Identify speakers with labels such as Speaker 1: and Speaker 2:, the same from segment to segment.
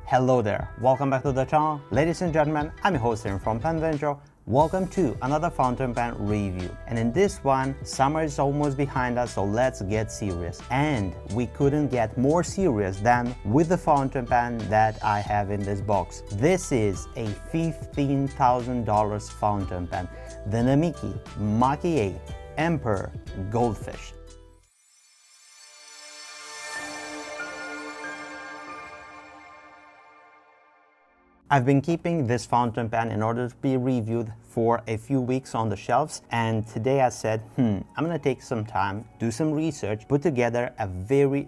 Speaker 1: Hello there, welcome back to the channel. Ladies and gentlemen, I'm your host here from Pen Venture. Welcome to another fountain pen review. And in this one, summer is almost behind us, so let's get serious. And we couldn't get more serious than with the fountain pen that I have in this box. This is a $15,000 fountain pen, the Namiki Maki-e Emperor Goldfish. I've been keeping this fountain pen in order to be reviewed for a few weeks on the shelves, and today I said, I'm gonna take some time, do some research, put together a very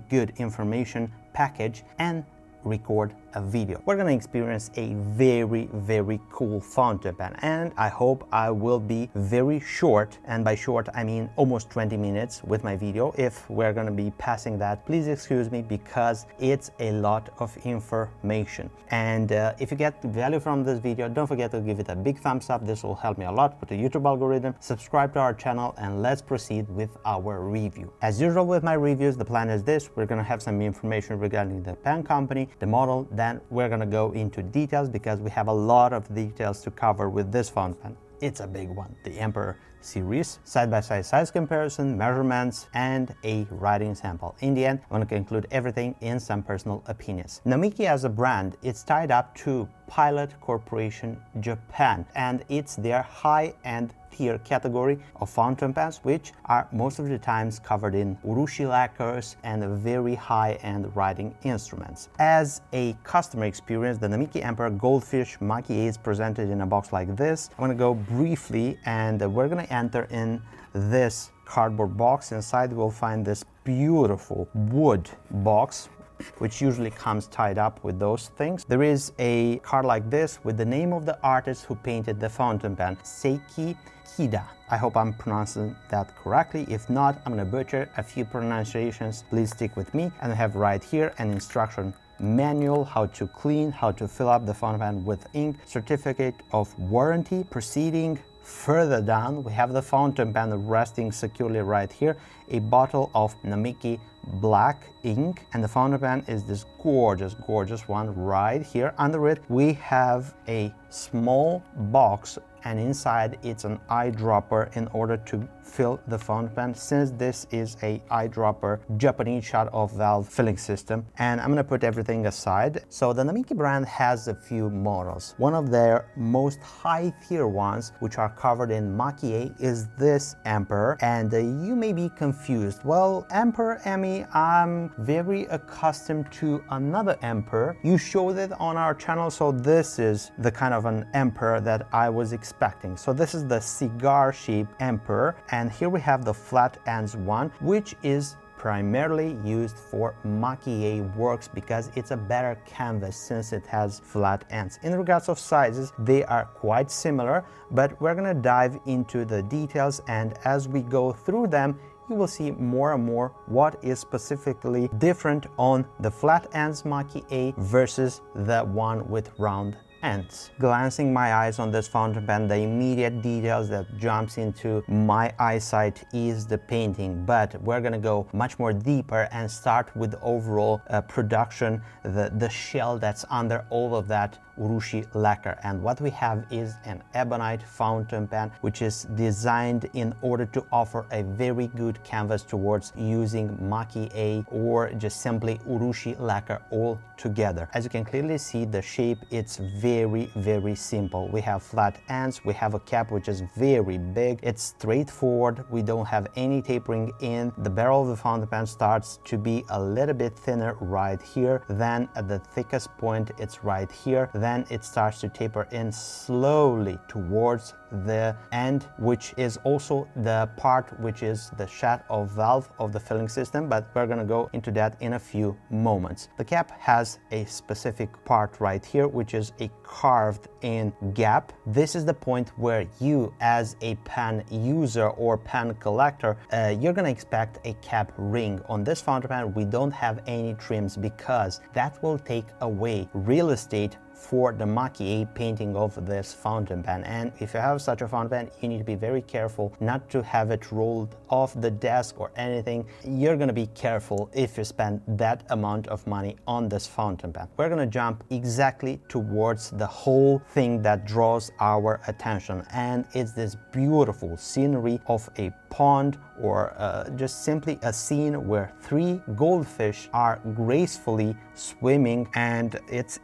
Speaker 1: good information package and record a video. We're gonna experience a very cool fountain pen, and I hope I will be very short, and by short I mean almost 20 minutes with my video. If we're gonna be passing that, please excuse me, because it's a lot of information. And if you get value from this video, don't forget to give it a big thumbs up. This will help me a lot with the YouTube algorithm. Subscribe to our channel and let's proceed with our review. As usual with my reviews, the plan is this: we're gonna have some information regarding the pen company, the model, then we're gonna go into details because we have a lot of details to cover with this fountain pen. It's a big one, the Emperor series, side-by-side size comparison, measurements, and a writing sample. In the end, I'm going to conclude everything in some personal opinions. Namiki as a brand, it's tied up to Pilot Corporation Japan, and it's their high-end tier category of fountain pens, which are most of the times covered in urushi lacquers and very high-end writing instruments. As a customer experience, the Namiki Emperor Goldfish Maki-e is presented in a box like this. I'm going to go briefly, and we're going to enter in this cardboard box. Inside we'll find this beautiful wood box, which usually comes tied up with those things. There is a card like this with the name of the artist who painted the fountain pen, Seiki Chida. I hope I'm pronouncing that correctly. If not, I'm gonna butcher a few pronunciations. Please stick with me. And I have right here an instruction manual, how to clean, how to fill up the fountain pen with ink, certificate of warranty. Proceeding further down, we have the fountain pen resting securely right here, a bottle of Namiki black ink, and the fountain pen is this gorgeous one right here. Under it we have a small box, and inside it's an eyedropper in order to fill the fountain pen, since this is a eyedropper Japanese shot of valve filling system. And I'm gonna put everything aside. So the Namiki brand has a few models. One of their most high tier ones, which are covered in Maki-e, is this Emperor. And you may be confused. Well, Emperor Emmy, I'm very accustomed to another Emperor. You showed it on our channel, so this is the kind of an Emperor that I was expecting. So this is the cigar shaped Emperor, and here we have the flat ends one, which is primarily used for Maki-e works because it's a better canvas since it has flat ends. In regards of sizes, they are quite similar, but we're gonna dive into the details, and as we go through them, you will see more and more what is specifically different on the flat ends Maki-e versus the one with round ends. Glancing my eyes on this fountain pen, the immediate details that jumps into my eyesight is the painting, but we're gonna go much more deeper and start with the overall production, the shell that's under all of that urushi lacquer. And what we have is an ebonite fountain pen, which is designed in order to offer a very good canvas towards using Maki-e or just simply urushi lacquer all together. As you can clearly see, the shape, it's very simple. We have flat ends, we have a cap which is very big, it's straightforward, we don't have any tapering in. The barrel of the fountain pen starts to be a little bit thinner right here, then at the thickest point it's right here, then it starts to taper in slowly towards the end, which is also the part which is the shut off valve of the filling system, but we're gonna go into that in a few moments. The cap has a specific part right here, which is a carved in gap. This is the point where you, as a pen user or pen collector, you're gonna expect a cap ring. On this fountain pen we don't have any trims because that will take away real estate for the Maki-e painting of this fountain pen. And if you have such a fountain pen, you need to be very careful not to have it rolled off the desk or anything. You're going to be careful if you spend that amount of money on this fountain pen. We're going to jump exactly towards the whole thing that draws our attention, and it's this beautiful scenery of a pond, or just simply a scene where 3 goldfish are gracefully swimming, and it's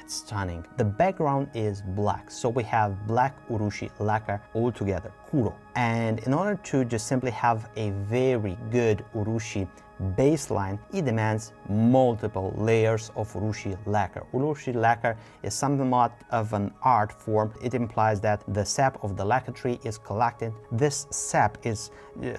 Speaker 1: stunning. The background is black, so we have black urushi lacquer all together, kuro. And in order to just simply have a very good urushi baseline, it demands multiple layers of urushi lacquer. Urushi lacquer is somewhat of an art form. It implies that the sap of the lacquer tree is collected. This sap is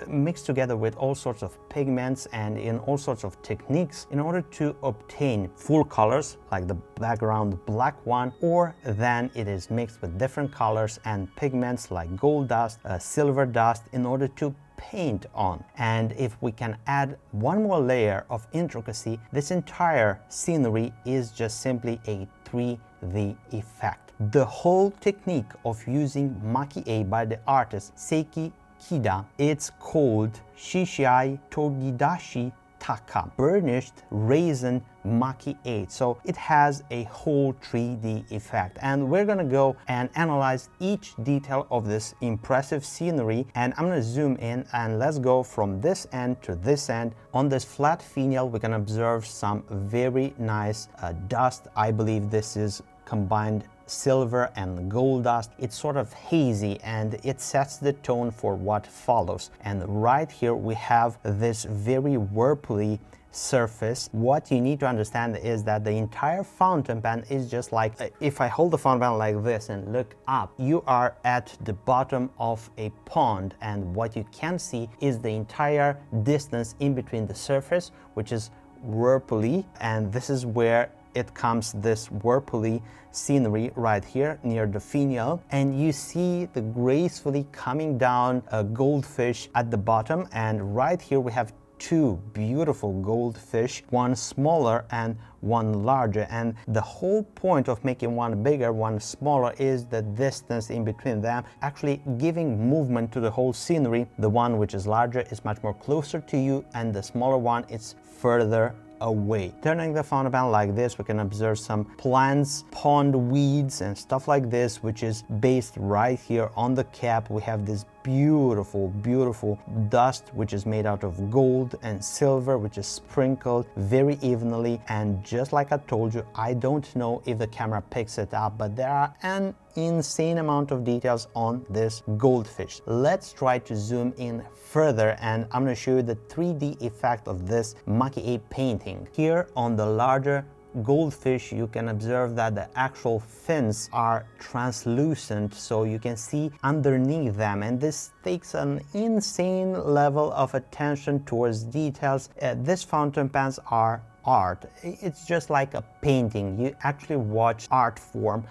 Speaker 1: mixed together with all sorts of pigments and in all sorts of techniques in order to obtain full colors like the background black one, or then it is mixed with different colors and pigments like gold dust, silver dust in order to paint on. And if we can add one more layer of intricacy, this entire scenery is just simply a 3D effect. The whole technique of using Maki-e by the artist Seiki Chida, it's called Shishai Togidashi Taka, burnished resin Maki-e. So it has a whole 3D effect, and we're gonna go and analyze each detail of this impressive scenery. And I'm gonna zoom in, and let's go from this end to this end. On this flat finial, we can observe some very nice dust. I believe this is combined silver and gold dust. It's sort of hazy, and it sets the tone for what follows. And right here we have this very whirlpool surface. What you need to understand is that the entire fountain pen is just like, if I hold the fountain pen like this and look up, you are at the bottom of a pond, and what you can see is the entire distance in between the surface, which is whirlpool, and this is where it comes, this whirlpool scenery right here near the finial, and you see the gracefully coming down a goldfish at the bottom. And right here we have 2 beautiful goldfish, one smaller and one larger, and the whole point of making one bigger, one smaller is the distance in between them, actually giving movement to the whole scenery. The one which is larger is much more closer to you, and the smaller one is further away. Turning the fountain pen like this, we can observe some plants, pond weeds and stuff like this, which is based right here on the cap. We have this beautiful dust which is made out of gold and silver, which is sprinkled very evenly. And just like I told you, I don't know if the camera picks it up, but there are an insane amount of details on this goldfish. Let's try to zoom in further, and I'm going to show you the 3D effect of this Maki-e painting. Here on the larger goldfish, you can observe that the actual fins are translucent, so you can see underneath them, and this takes an insane level of attention towards details. These fountain pens are art. It's just like a painting. You actually watch art form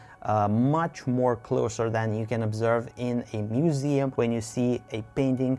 Speaker 1: much more closer than you can observe in a museum when you see a painting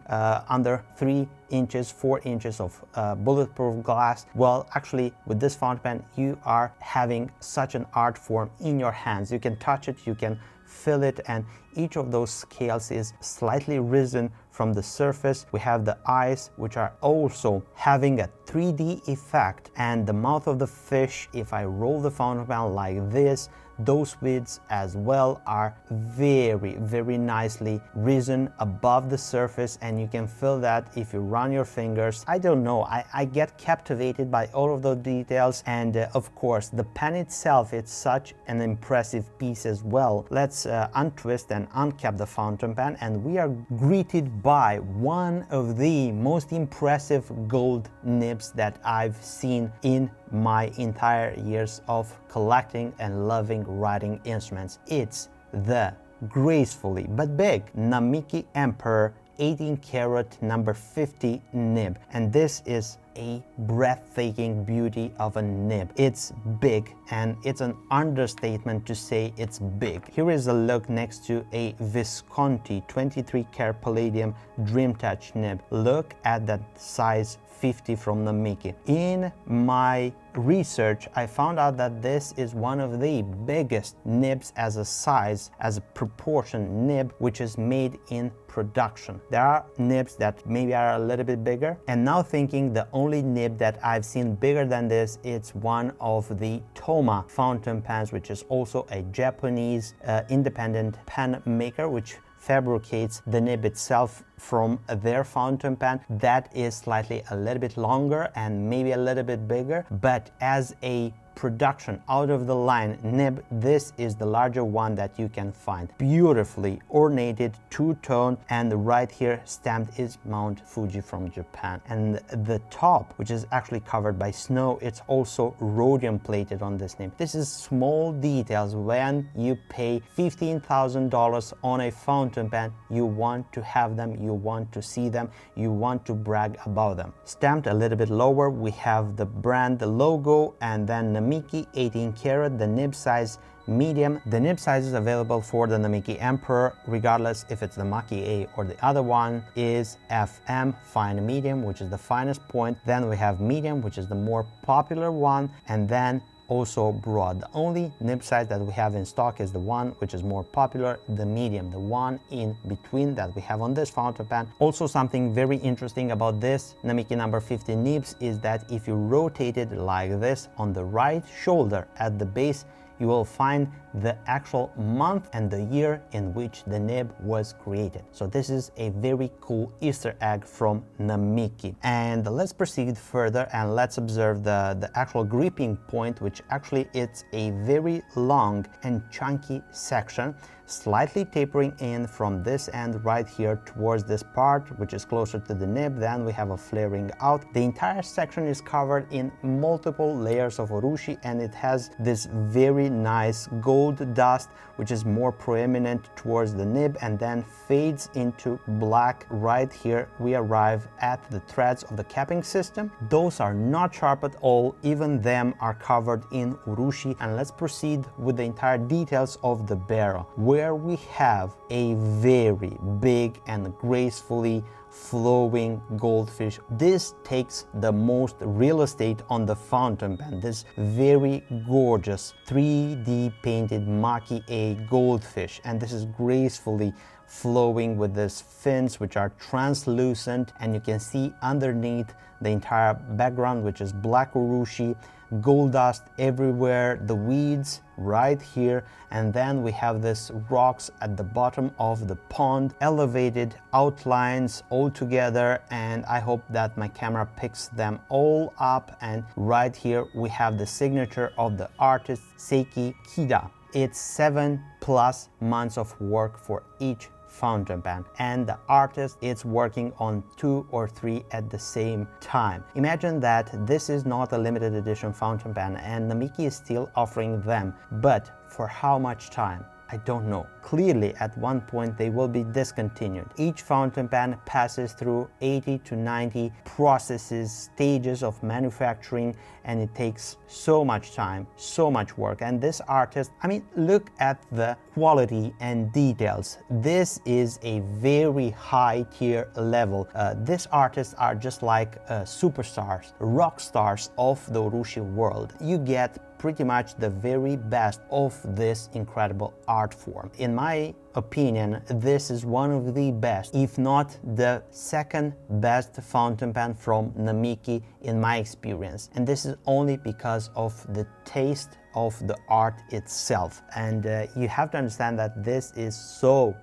Speaker 1: under 3 inches, 4 inches of bulletproof glass. Well, actually with this fountain pen, you are having such an art form in your hands. You can touch it, you can feel it, and each of those scales is slightly risen from the surface. We have the eyes, which are also having a 3D effect, and the mouth of the fish, if I roll the fountain pen like this, those widths as well are very nicely risen above the surface, and you can feel that if you run your fingers. I don't know, I get captivated by all of those details. And of course the pen itself, it's such an impressive piece as well. Let's untwist and uncap the fountain pen, and we are greeted by one of the most impressive gold nibs that I've seen in my entire years of collecting and loving writing instruments. It's the gracefully but big Namiki Emperor 18 karat number 50 nib, and this is a breathtaking beauty of a nib. It's big, and it's an understatement to say it's big. Here is a look next to a Visconti 23 karat palladium Dream Touch nib. Look at that size 50 from Namiki. In my research, I found out that this is one of the biggest nibs as a size, as a proportion nib, which is made in production. There are nibs that maybe are a little bit bigger, and now thinking the only nib that I've seen bigger than this, it's one of the Toma fountain pans, which is also a Japanese independent pan maker, which fabricates the nib itself from their fountain pan. That is slightly a little bit longer and maybe a little bit bigger, but as a production out of the line nib, this is the larger one that you can find. Beautifully ornated, two-tone, and right here stamped is Mount Fuji from Japan. And the top, which is actually covered by snow, it's also rhodium plated on this nib. This is small details. When you pay $15,000 on a fountain pen, you want to have them, you want to see them, you want to brag about them. Stamped a little bit lower, we have the brand, the logo, and then Namiki 18 karat, the nib size medium. The nib size is available for the Namiki Emperor, regardless if it's the Maki-e or the other one, is FM, fine medium, which is the finest point. Then we have medium, which is the more popular one, and then also broad. The only nib size that we have in stock is the one which is more popular, the medium, the one in between that we have on this fountain pen. Also, something very interesting about this Namiki number 50 nibs is that if you rotate it like this on the right shoulder at the base, you will find the actual month and the year in which the nib was created. So this is a very cool Easter egg from Namiki. And let's proceed further and let's observe the actual gripping point, which actually it's a very long and chunky section, slightly tapering in from this end right here towards this part, which is closer to the nib. Then we have a flaring out. The entire section is covered in multiple layers of urushi, and it has this very nice gold dust, which is more prominent towards the nib and then fades into black. Right here we arrive at the threads of the capping system. Those are not sharp at all, even them are covered in urushi. And let's proceed with the entire details of the barrel, where we have a very big and gracefully flowing goldfish. This takes the most real estate on the fountain pen. This very gorgeous 3D painted Maki-e goldfish, and this is gracefully flowing with these fins which are translucent, and you can see underneath the entire background, which is black urushi, gold dust everywhere, the weeds right here, and then we have this rocks at the bottom of the pond, elevated outlines all together, and I hope that my camera picks them all up. And right here we have the signature of the artist Seiki Chida. It's 7+ months of work for each fountain pen, and the artist is working on 2 or 3 at the same time. Imagine that this is not a limited edition fountain pen and Namiki is still offering them, but for how much time? I don't know. Clearly at one point they will be discontinued. Each fountain pen passes through 80 to 90 processes, stages of manufacturing, and it takes so much time, so much work. And this artist, I mean, look at the quality and details. This is a very high tier level. These artists are just like superstars, rock stars of the urushi world. You get pretty much the very best of this incredible art form. In my opinion, this is one of the best, if not the second best fountain pen from Namiki in my experience. And this is only because of the taste of the art itself. And you have to understand that this is so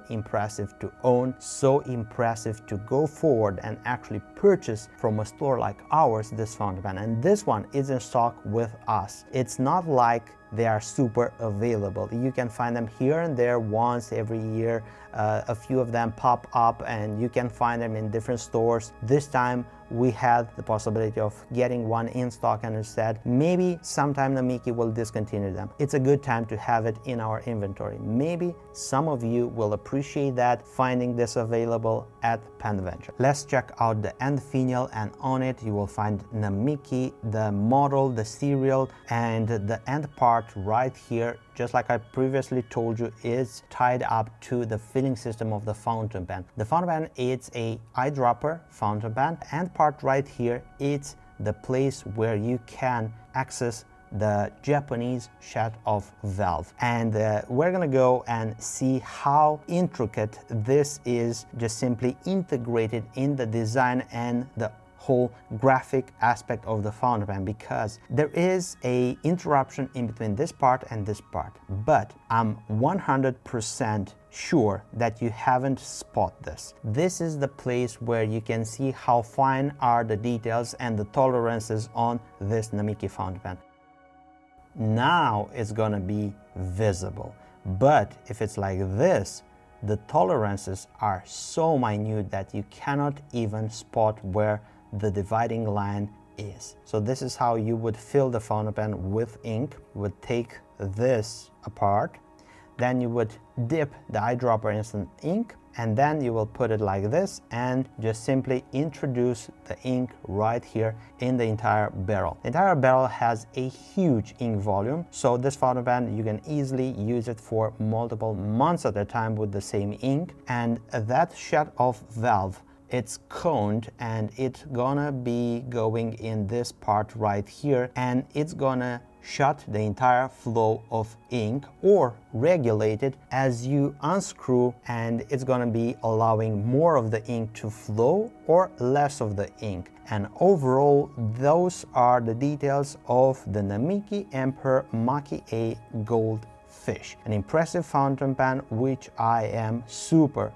Speaker 1: impressive to own, so impressive to go forward and actually purchase from a store like ours this fountain pen. And this one is in stock with us. It's not like they are super available. You can find them here and there once every year. A few of them pop up and you can find them in different stores. This time we had the possibility of getting one in stock, and instead maybe sometime Namiki will discontinue them. It's a good time to have it in our inventory. Maybe some of you will appreciate that, finding this available at Penventure. Let's check out the end finial, and on it you will find Namiki, the model, the serial, and the end part right here, just like I previously told you, is tied up to the filling system of the fountain pen. The fountain pen, it's a eyedropper fountain pen, and part right here, it's the place where you can access the Japanese shut off valve. And we're gonna go and see how intricate this is, just simply integrated in the design and the whole graphic aspect of the fountain pen, because there is a interruption in between this part and this part, but I'm 100% sure that you haven't spotted this. This is the place where you can see how fine are the details and the tolerances on this Namiki fountain pen. Now it's gonna be visible, but if it's like this, the tolerances are so minute that you cannot even spot where the dividing line is. So this is how you would fill the fountain pen with ink. You would take this apart, then you would dip the eyedropper in some ink, and then you will put it like this and just simply introduce the ink right here in the entire barrel. The entire barrel has a huge ink volume, so this fountain pen, you can easily use it for multiple months at a time with the same ink. And that shut-off valve, it's coned, and it's gonna be going in this part right here, and it's gonna shut the entire flow of ink or regulate it as you unscrew, and it's gonna be allowing more of the ink to flow or less of the ink. And overall, those are the details of the Namiki Emperor Maki-e Goldfish, an impressive fountain pen which I am super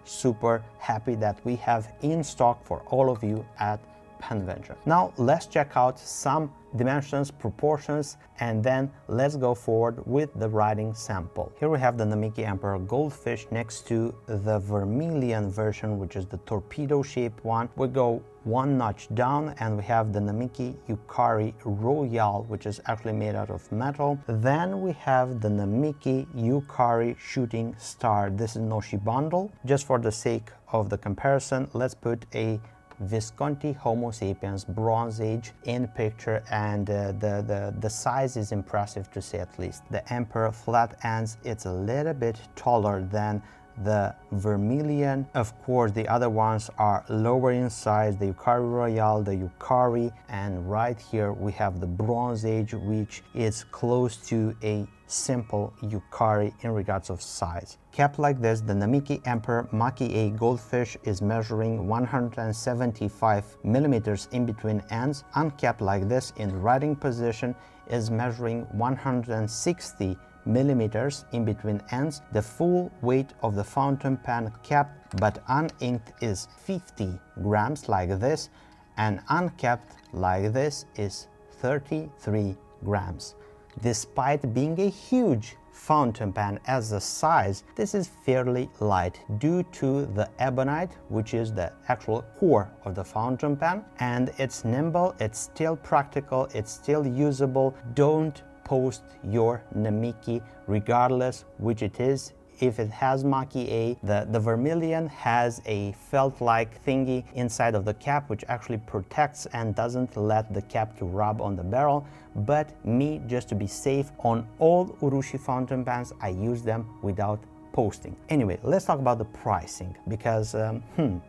Speaker 1: happy that we have in stock for all of you at Penventure. Now let's check out some dimensions, proportions, and then let's go forward with the writing sample. Here we have the Namiki Emperor Goldfish next to the vermilion version, which is the torpedo shaped one. We go one notch down and we have the Namiki Yukari Royale, which is actually made out of metal. Then we have the Namiki Yukari Shooting Star. This is Noshi bundle. Just for the sake of the comparison, let's put a Visconti Homo sapiens Bronze Age in picture, and the size is impressive to say at least. The Emperor flat ends, it's a little bit taller than the vermilion. Of course, the other ones are lower in size, the Yukari Royale, the Yukari, and right here we have the Bronze Age, which is close to a simple Yukari in regards of size. Capped like this, the Namiki Emperor Maki-e Goldfish is measuring 175 millimeters in between ends. Uncapped like this in writing position is measuring 160 millimeters in between ends. The full weight of the fountain pen capped but uninked is 50 grams like this, and uncapped like this is 33 grams. Despite being a huge fountain pen as a size, this is fairly light due to the ebonite, which is the actual core of the fountain pen, and it's nimble, it's still practical, it's still usable. Don't post your Namiki regardless which it is. If it has Maki-e, the vermilion has a felt-like thingy inside of the cap which actually protects and doesn't let the cap to rub on the barrel. But me, just to be safe, on all urushi fountain pens, I use them without posting. Anyway, let's talk about the pricing, because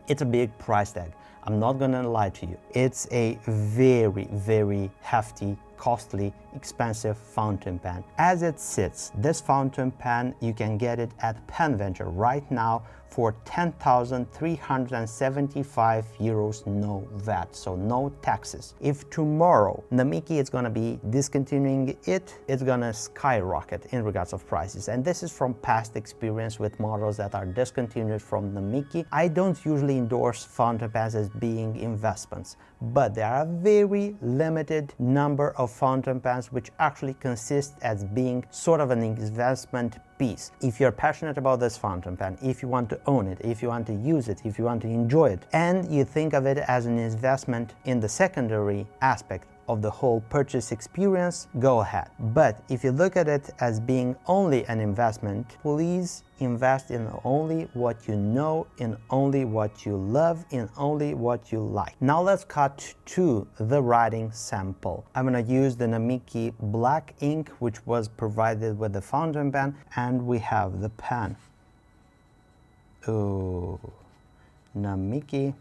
Speaker 1: it's a big price tag. I'm not gonna lie to you. It's a very hefty, costly, expensive fountain pen. As it sits, this fountain pen, you can get it at Penventure right now for 10,375 euros, no VAT, so no taxes. If tomorrow Namiki is gonna be discontinuing it, it's gonna skyrocket in regards of prices. And this is from past experience with models that are discontinued from Namiki. I don't usually endorse fountain pens as being investments, but there are a very limited number of fountain pens which actually consist as being sort of an investment piece. If you're passionate about this fountain pen, if you want to own it, if you want to use it, if you want to enjoy it, and you think of it as an investment in the secondary aspect of the whole purchase experience, go ahead. But if you look at it as being only an investment, please invest in only what you know, in only what you love, in only what you like. Now let's cut to the writing sample. I'm gonna use the Namiki black ink which was provided with the fountain pen, and we have the pen. Oh, Namiki,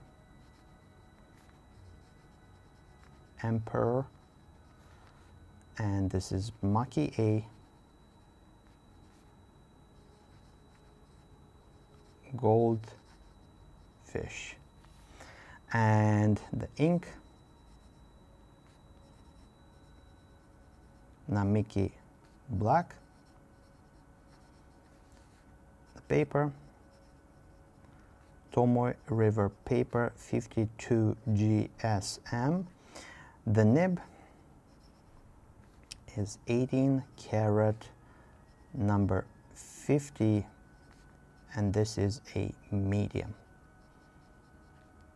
Speaker 1: Emperor, and this is Maki-e, Goldfish, and the ink, Namiki black, the paper, Tomoe River paper 52 GSM. The nib is 18 karat number 50, and this is a medium.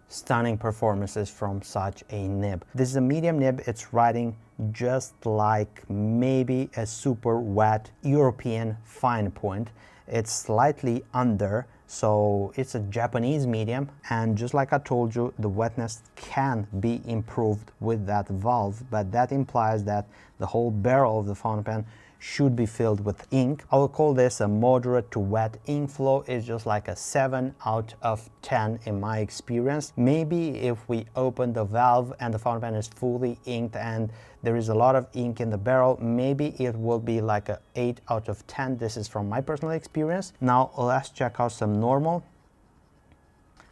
Speaker 1: Stunning performances from such a nib. This is a medium nib. It's writing just like maybe a super wet European fine point. It's slightly under, so it's a Japanese medium, and just like I told you, the wetness can be improved with that valve, but that implies that the whole barrel of the fountain pen should be filled with ink. I will call this a moderate to wet ink flow. It's just like a 7 out of 10 in my experience. Maybe if we open the valve and the fountain pen is fully inked and there is a lot of ink in the barrel, maybe it will be like a 8 out of 10. This is from my personal experience. Now let's check out some normal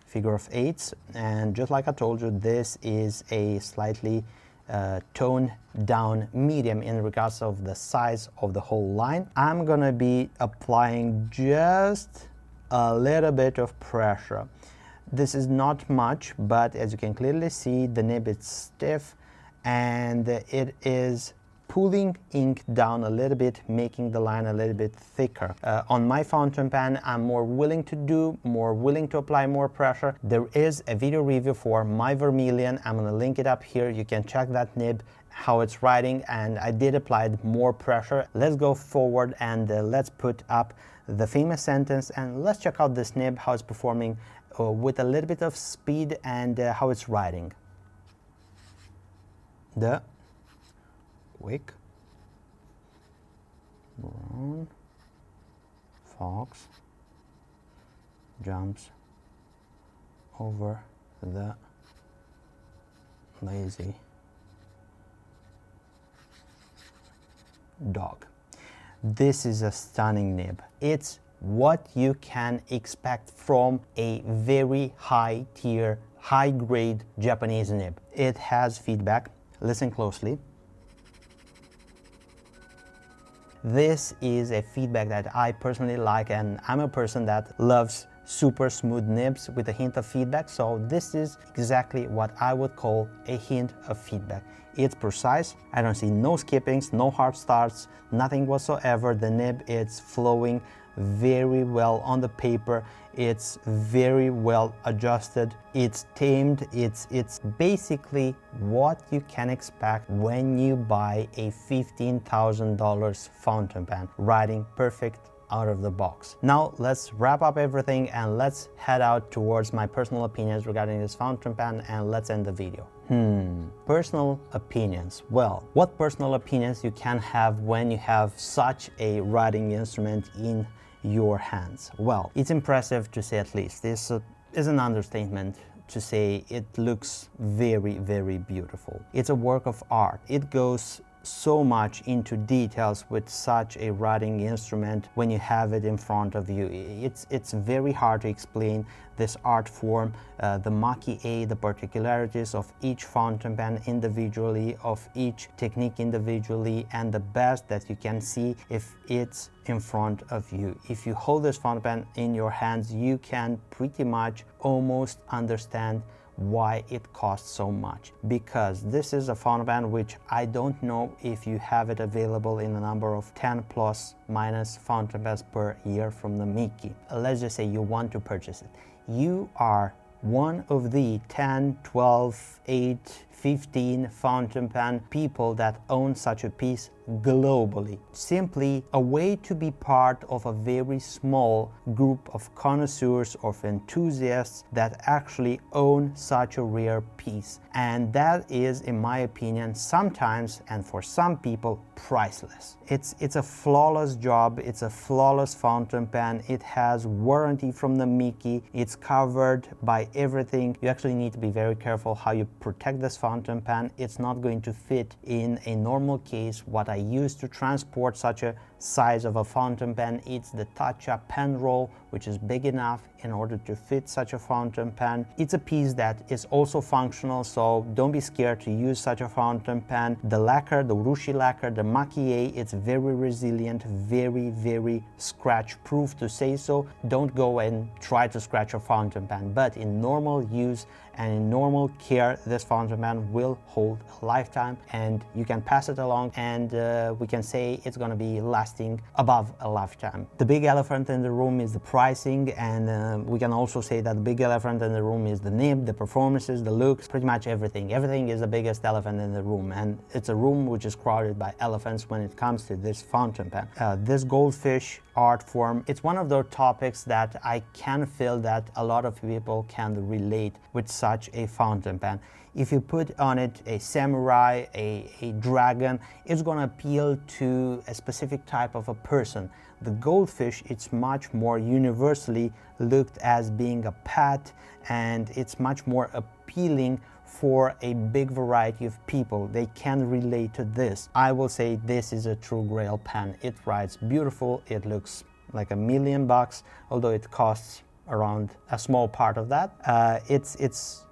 Speaker 1: figure of 8s, and just like I told you, this is a slightly toned down medium in regards of the size of the whole line. I'm gonna be applying just a little bit of pressure. This is not much, but as you can clearly see, the nib is stiff and it is pulling ink down a little bit, making the line a little bit thicker. On my fountain pen, I'm more willing to apply more pressure. There is a video review for my vermilion. I'm gonna link it up here. You can check that nib, how it's writing, and I did apply more pressure. Let's go forward and let's put up the famous sentence, and let's check out this nib, how it's performing with a little bit of speed, and how it's writing. The wick, brown fox jumps over the lazy dog. This is a stunning nib. It's what you can expect from a very high tier, high grade Japanese nib. It has feedback. Listen closely. This is a feedback that I personally like, and I'm a person that loves super smooth nibs with a hint of feedback, so this is exactly what I would call a hint of feedback. It's precise. I don't see no skippings, no hard starts, nothing whatsoever. The nib is flowing very well on the paper. It's very well adjusted. It's tamed. It's basically what you can expect when you buy a $15,000 fountain pen, writing perfect out of the box. Now let's wrap up everything and let's head out towards my personal opinions regarding this fountain pen, and let's end the video. Personal opinions. Well, what personal opinions you can have when you have such a writing instrument in your hands? Well, it's impressive to say at least. This is an understatement to say it looks very, very beautiful. It's a work of art. It goes so much into details with such a writing instrument when you have it in front of you. It's very hard to explain this art form, the Maki-e, the particularities of each fountain pen individually, of each technique individually, and the best that you can see if it's in front of you. If you hold this fountain pen in your hands, you can pretty much almost understand why it costs so much, because this is a fountain pen which I don't know if you have it available in a number of 10 plus minus fountain pens per year from Namiki. Let's just say you want to purchase it. You are one of the 10, 12, 8, 15 fountain pen people that own such a piece globally. Simply a way to be part of a very small group of connoisseurs, of enthusiasts that actually own such a rare piece. And that is, in my opinion, sometimes, and for some people, priceless. It's a flawless job. It's a flawless fountain pen. It has warranty from Namiki. It's covered by everything. You actually need to be very careful how you protect this fountain pen. It's not going to fit in a normal case. What I use to transport such a size of a fountain pen, it's the touch-up pen roll, which is big enough in order to fit such a fountain pen. It's a piece that is also functional, so don't be scared to use such a fountain pen. The lacquer, the urushi lacquer, the Maki-e, it's very resilient, very scratch proof, to say so. Don't go and try to scratch a fountain pen, but in normal use and in normal care, this fountain pen will hold a lifetime, and you can pass it along, and we can say it's going to be lasting above a lifetime. The big elephant in the room is the pricing, and we can also say that the big elephant in the room is the nib, the performances, the looks, pretty much everything. Everything is the biggest elephant in the room, and it's a room which is crowded by elephants when it comes to this fountain pen. This goldfish art form, it's one of those topics that I can feel that a lot of people can relate with such a fountain pen. If you put on it a samurai, a dragon, it's going to appeal to a specific type of a person. The goldfish, it's much more universally looked as being a pet, and it's much more appealing for a big variety of people. They can relate to this. I will say this is a true grail pen. It writes beautiful, it looks like $1 million, although it costs around a small part of that. It's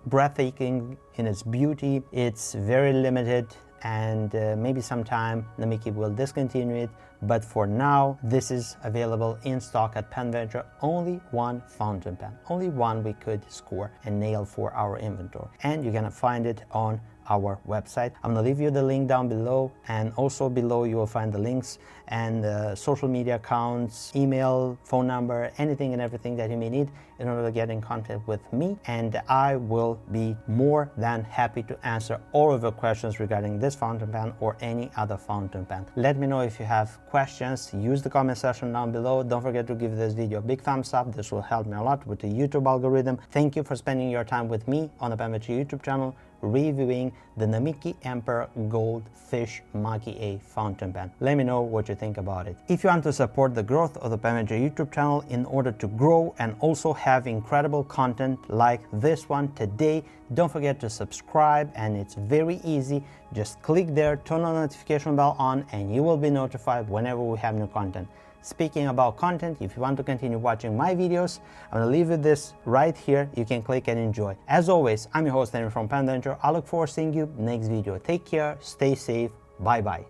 Speaker 1: breathtaking in its beauty. It's very limited, and maybe sometime Namiki will discontinue it, but for now this is available in stock at Pen Venture. Only one fountain pen, only one we could score and nail for our inventory, and you're gonna find it on our website. I'm gonna leave you the link down below, and also below you will find the links and social media accounts, email, phone number, anything and everything that you may need in order to get in contact with me, and I will be more than happy to answer all of your questions regarding this fountain pen or any other fountain pen. Let me know if you have questions. Use the comment section down below. Don't forget to give this video a big thumbs up. This will help me a lot with the YouTube algorithm. Thank you for spending your time with me on the Pen Venture YouTube channel, reviewing the Namiki Emperor Goldfish Maki-e fountain pen. Let me know what you think about it. If you want to support the growth of the Pen Venture YouTube channel in order to grow and also have incredible content like this one today, don't forget to subscribe, and it's very easy. Just click there, turn the notification bell on, and you will be notified whenever we have new content. Speaking about content, if you want to continue watching my videos, I'm going to leave you this right here. You can click and enjoy. As always, I'm your host, Henry from Pen Venture. I look forward to seeing you next video. Take care, stay safe, bye bye.